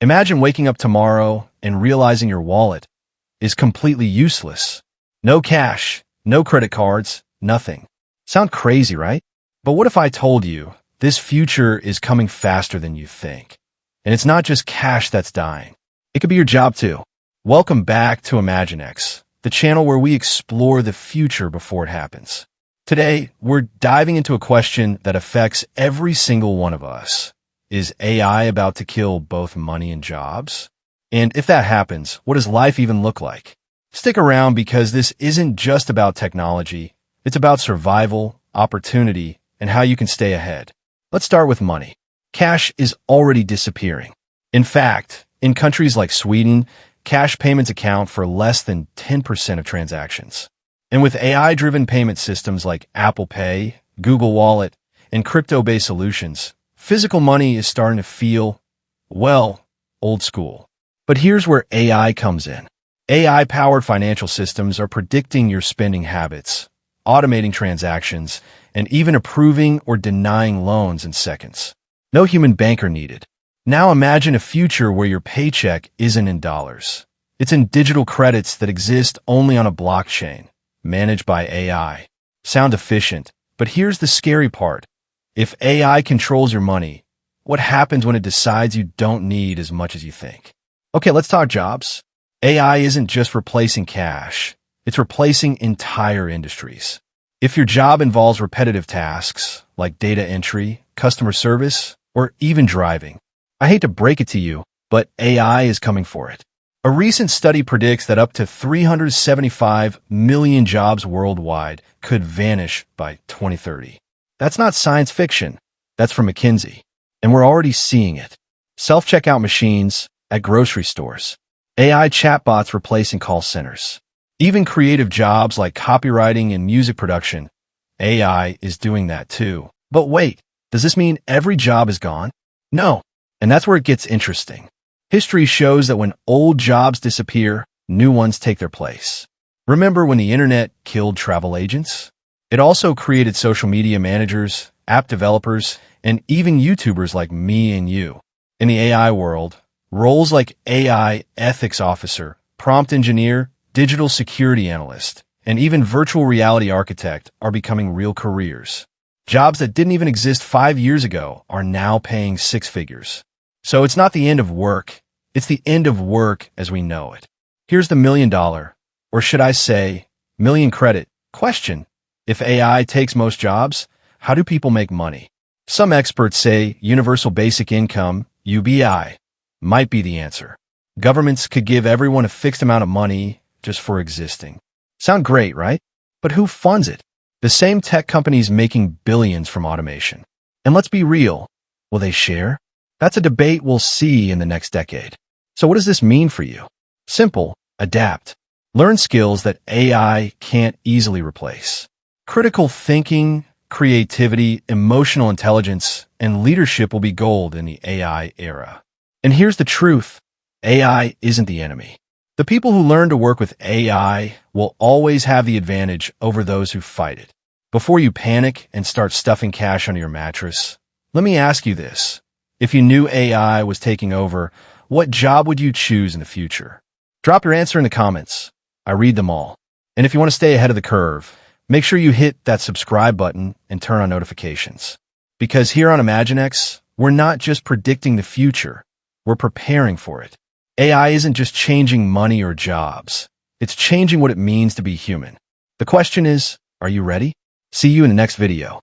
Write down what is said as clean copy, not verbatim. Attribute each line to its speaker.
Speaker 1: Imagine waking up tomorrow and realizing your wallet is completely useless. No cash, no credit cards, nothing. Sound crazy, right? But what if I told you this future is coming faster than you think? And it's not just cash that's dying. It could be your job too. Welcome back to ImagineX, the channel where we explore the future before it happens. Today, we're diving into a question that affects every single one of us. Is AI about to kill both money and jobs? And if that happens, what does life even look like? Stick around because this isn't just about technology. It's about survival, opportunity, and how you can stay ahead. Let's start with money. Cash is already disappearing. In fact, in countries like Sweden, cash payments account for less than 10% of transactions. And with AI-driven payment systems like Apple Pay, Google Wallet, and crypto-based solutions, physical money is starting to feel, well, old school. But here's where AI comes in. AI-powered financial systems are predicting your spending habits, automating transactions, and even approving or denying loans in seconds. No human banker needed. Now imagine a future where your paycheck isn't in dollars. It's in digital credits that exist only on a blockchain, managed by AI. Sound efficient, but here's the scary part. If AI controls your money, what happens when it decides you don't need as much as you think? Okay, let's talk jobs. AI isn't just replacing cash. It's replacing entire industries. If your job involves repetitive tasks like data entry, customer service, or even driving, I hate to break it to you, but AI is coming for it. A recent study predicts that up to 375 million jobs worldwide could vanish by 2030. That's not science fiction. That's from McKinsey. And we're already seeing it. Self-checkout machines at grocery stores. AI chatbots replacing call centers. Even creative jobs like copywriting and music production. AI is doing that too. But wait, does this mean every job is gone? No. And that's where it gets interesting. History shows that when old jobs disappear, new ones take their place. Remember when the internet killed travel agents? It also created social media managers, app developers, and even YouTubers like me and you. In the AI world, roles like AI ethics officer, prompt engineer, digital security analyst, and even virtual reality architect are becoming real careers. Jobs that didn't even exist 5 years ago are now paying six figures. So it's not the end of work. It's the end of work as we know it. Here's the $1 million, or should I say, million credit question. If AI takes most jobs, how do people make money? Some experts say universal basic income, UBI, might be the answer. Governments could give everyone a fixed amount of money just for existing. Sound great, right? But who funds it? The same tech companies making billions from automation. And let's be real, will they share? That's a debate we'll see in the next decade. So what does this mean for you? Simple, adapt. Learn skills that AI can't easily replace. Critical thinking, creativity, emotional intelligence, and leadership will be gold in the AI era. And here's the truth. AI isn't the enemy. The people who learn to work with AI will always have the advantage over those who fight it. Before you panic and start stuffing cash under your mattress, let me ask you this. If you knew AI was taking over, what job would you choose in the future? Drop your answer in the comments. I read them all. And if you want to stay ahead of the curve, make sure you hit that subscribe button and turn on notifications. Because here on ImagineX, we're not just predicting the future, we're preparing for it. AI isn't just changing money or jobs. It's changing what it means to be human. The question is, are you ready? See you in the next video.